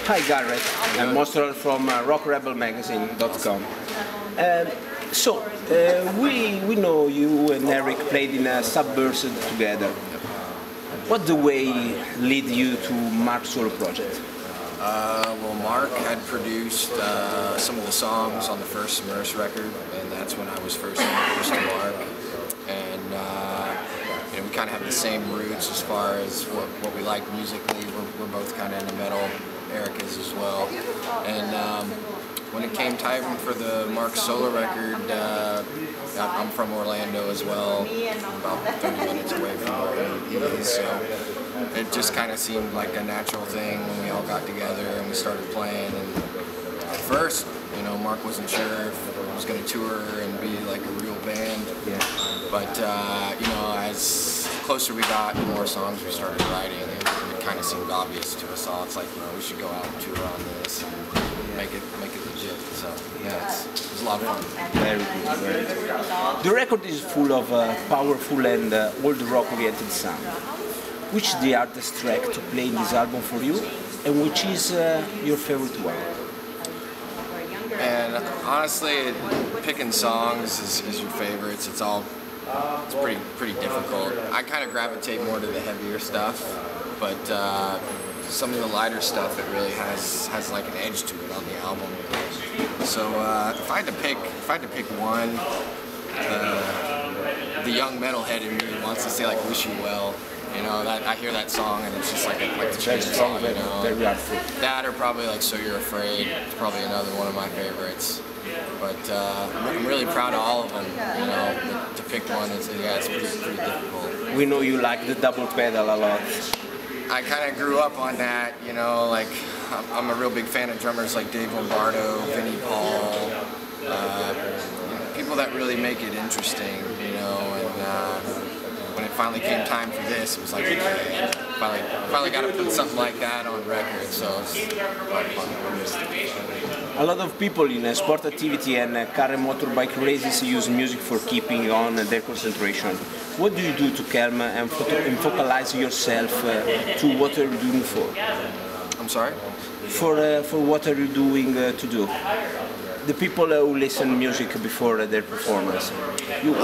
Hi Garrett, I'm Monster from rockrebelmagazine.com. We know you and Eric played in a Subversive together. What the way lead you to Mark's solo project? Well, Mark had produced some of the songs on the first Submerse record, and that's when I was first introduced to Mark. And we kind of have the same roots as far as what we like musically. We're both kind of into metal. Eric is as well. And when it came time for the Mark solo record, I'm from Orlando as well, about 30 minutes away from where he is, so it just kind of seemed like a natural thing when we all got together and we started playing. And at first, Mark wasn't sure if it was going to tour and be like a real band, but as closer we got, the more songs we started writing, and it kind of seemed obvious to us all. It's like, we should go out and tour on this and make it legit. So yeah, it was a lot of fun. Very good, very good. The record is full of powerful and old rock-oriented sound. Which is the hardest track to play in this album for you, and which is your favorite one? And honestly, picking songs is your favorites. It's pretty difficult. I kind of gravitate more to the heavier stuff, but some of the lighter stuff, it really has like an edge to it on the album. So if I had to pick one, the young metalhead in me wants to say like "Wish You Well." That I hear that song and it's just like the Very strong, very artful. That or probably like "So You're Afraid." It's probably another one of my favorites. But I'm really proud of all of them. To pick one, it's pretty difficult. We know you like the double pedal a lot. I kind of grew up on that. Like I'm a real big fan of drummers like Dave Lombardo, Vinnie Paul, people that really make it interesting. And when it finally came time for this, it was like, okay, finally got to put something like that on record, so it's a lot of fun. A lot of people in sport activity and current motorbike races use music for keeping on their concentration. What do you do to calm and focalize yourself to what are you doing for? I'm sorry? For what are you doing to do? The people who listen to music before their performance. What do you do?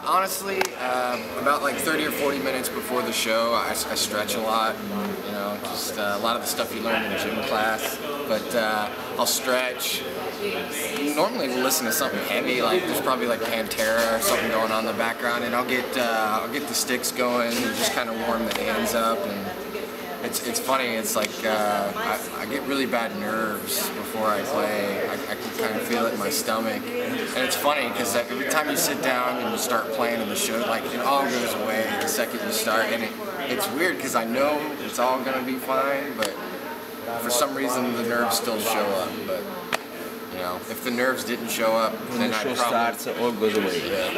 Honestly, about like 30 or 40 minutes before the show, I stretch a lot. Just a lot of the stuff you learn in gym class. But I'll stretch. Normally we'll listen to something heavy, like there's probably like Pantera or something going on in the background, and I'll get the sticks going and just kind of warm the hands up. And it's funny, it's like I get really bad nerves before I play. I can kind of feel it in my stomach. And it's funny because every time you sit down and you start playing in the show, like it all goes away the second you start. And it's weird because I know it's all going to be fine, but for some reason the nerves still show up. But if the nerves didn't show up, then I'd probably... starts, all goes away. Yeah.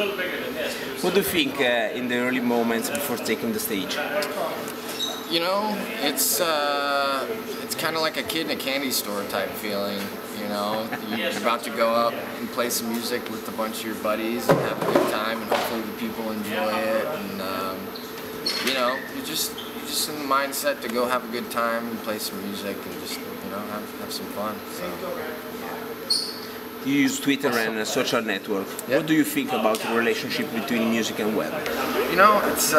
What do you think in the early moments before taking the stage? It's kind of like a kid in a candy store type feeling. You're about to go up and play some music with a bunch of your buddies and have a good time, and hopefully the people enjoy it. And you're just in the mindset to go have a good time and play some music and just have some fun. So. You use Twitter and a social network. Yeah. What do you think about the relationship between music and web? It's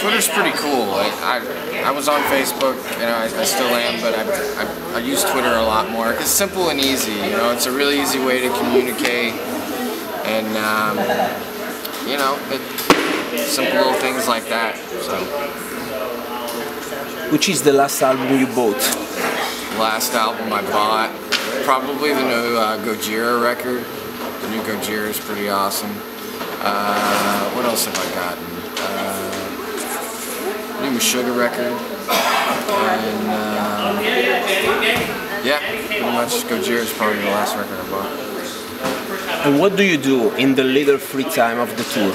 Twitter's pretty cool. I was on Facebook, I still am, but I use Twitter a lot more. It's simple and easy, it's a really easy way to communicate, and simple little things like that. So. Which is the last album you bought? Last album I bought, probably the new Gojira record. The new Gojira is pretty awesome. What else have I gotten? New Meshuggah record. And yeah, pretty much Gojira is probably the last record I bought. And what do you do in the little free time of the tour?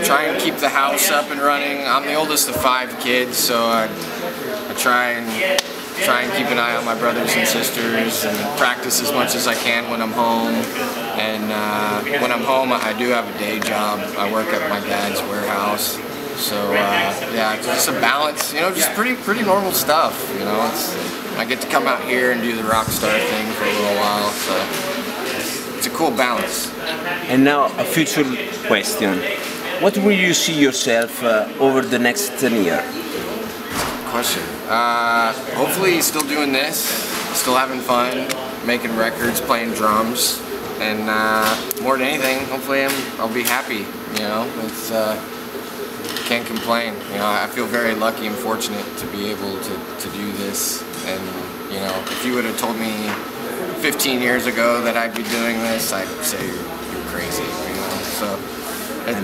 Try and keep the house up and running. I'm the oldest of 5 kids, so I try and keep an eye on my brothers and sisters and practice as much as I can when I'm home. And when I'm home, I do have a day job. I work at my dad's warehouse, So yeah, it's just a balance. You know, just pretty normal stuff. You know, I get to come out here and do the rock star thing for a little while. So it's a cool balance. And now a future question. What will you see yourself over the next 10 years? Question. Hopefully still doing this, still having fun, making records, playing drums, and more than anything, hopefully I'll be happy. You know, can't complain. You know, I feel very lucky and fortunate to be able to do this. And you know, if you would have told me 15 years ago that I'd be doing this, I'd say you're crazy. You know, so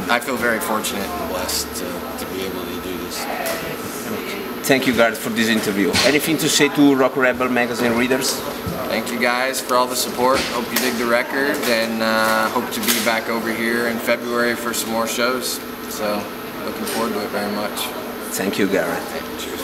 I feel very fortunate and blessed to be able to do this. Thank you, Garrett, for this interview. Anything to say to Rock Rebel magazine readers? Thank you guys for all the support. Hope you dig the record, and hope to be back over here in February for some more shows. So looking forward to it very much. Thank you, Garrett. Cheers.